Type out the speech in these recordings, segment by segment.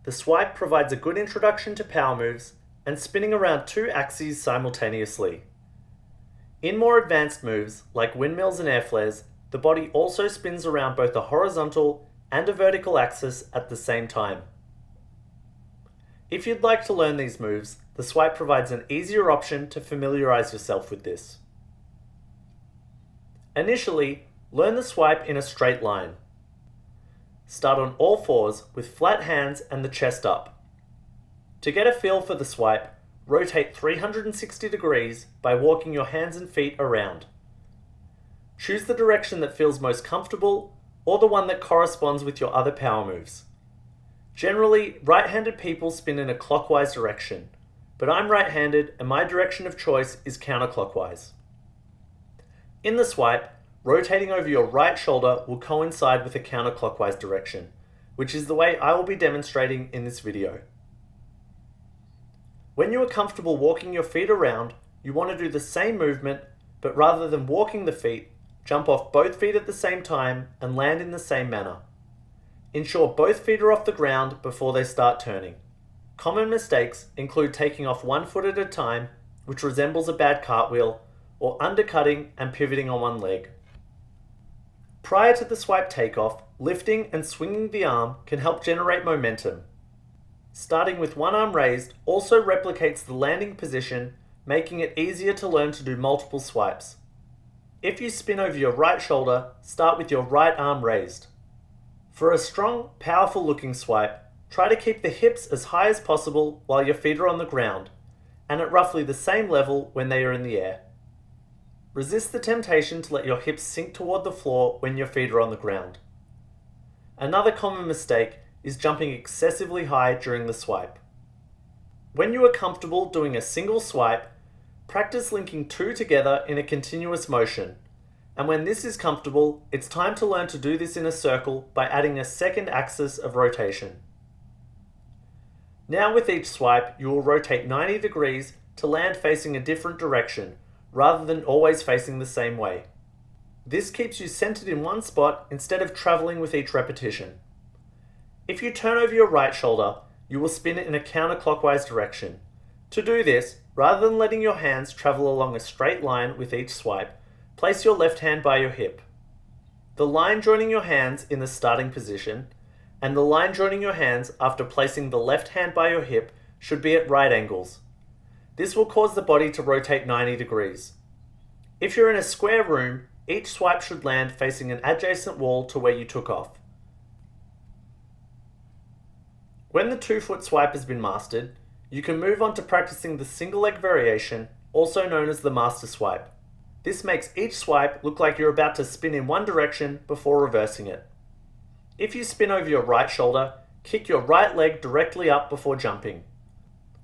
the swipe provides a good introduction to power moves and spinning around two axes simultaneously. In more advanced moves, like windmills and air flares, the body also spins around both a horizontal and a vertical axis at the same time. If you'd like to learn these moves, the swipe provides an easier option to familiarize yourself with this. Initially, learn the swipe in a straight line. Start on all fours with flat hands and the chest up. To get a feel for the swipe, rotate 360 degrees by walking your hands and feet around. Choose the direction that feels most comfortable or the one that corresponds with your other power moves. Generally, right-handed people spin in a clockwise direction, but I'm right-handed and my direction of choice is counterclockwise. In the swipe, rotating over your right shoulder will coincide with a counterclockwise direction, which is the way I will be demonstrating in this video. When you are comfortable walking your feet around, you want to do the same movement, but rather than walking the feet, jump off both feet at the same time and land in the same manner. Ensure both feet are off the ground before they start turning. Common mistakes include taking off one foot at a time, which resembles a bad cartwheel, or undercutting and pivoting on one leg. Prior to the swipe takeoff, lifting and swinging the arm can help generate momentum. Starting with one arm raised also replicates the landing position, making it easier to learn to do multiple swipes. If you spin over your right shoulder, start with your right arm raised. For a strong, powerful looking swipe, try to keep the hips as high as possible while your feet are on the ground, and at roughly the same level when they are in the air. Resist the temptation to let your hips sink toward the floor when your feet are on the ground. Another common mistake is jumping excessively high during the swipe. When you are comfortable doing a single swipe, practice linking two together in a continuous motion. And when this is comfortable, it's time to learn to do this in a circle by adding a second axis of rotation. Now with each swipe, you will rotate 90 degrees to land facing a different direction, rather than always facing the same way. This keeps you centered in one spot instead of traveling with each repetition. If you turn over your right shoulder, you will spin it in a counterclockwise direction. To do this, rather than letting your hands travel along a straight line with each swipe, place your left hand by your hip. The line joining your hands in the starting position, and the line joining your hands after placing the left hand by your hip should be at right angles. This will cause the body to rotate 90 degrees. If you're in a square room, each swipe should land facing an adjacent wall to where you took off. When the 2-foot swipe has been mastered, you can move on to practicing the single leg variation, also known as the master swipe. This makes each swipe look like you're about to spin in one direction before reversing it. If you spin over your right shoulder, kick your right leg directly up before jumping.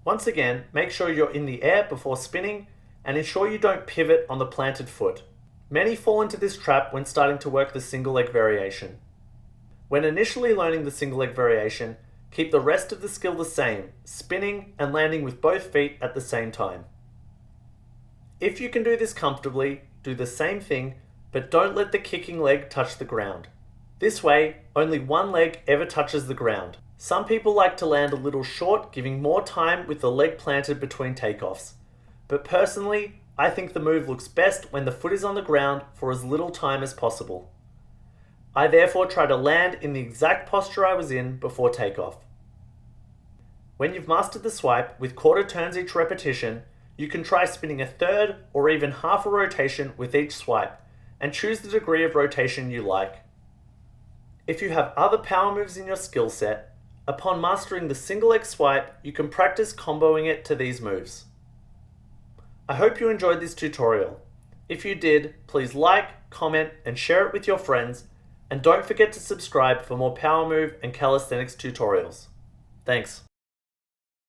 Once again, make sure you're in the air before spinning and ensure you don't pivot on the planted foot. Many fall into this trap when starting to work the single leg variation. When initially learning the single leg variation, keep the rest of the skill the same, spinning and landing with both feet at the same time. If you can do this comfortably, do the same thing, but don't let the kicking leg touch the ground. This way, only one leg ever touches the ground. Some people like to land a little short, giving more time with the leg planted between takeoffs. But personally, I think the move looks best when the foot is on the ground for as little time as possible. I therefore try to land in the exact posture I was in before takeoff. When you've mastered the swipe with quarter turns each repetition, you can try spinning a third or even half a rotation with each swipe and choose the degree of rotation you like. If you have other power moves in your skill set, upon mastering the single leg swipe, you can practice comboing it to these moves. I hope you enjoyed this tutorial. If you did, please like, comment, and share it with your friends, and don't forget to subscribe for more power move and calisthenics tutorials. Thanks.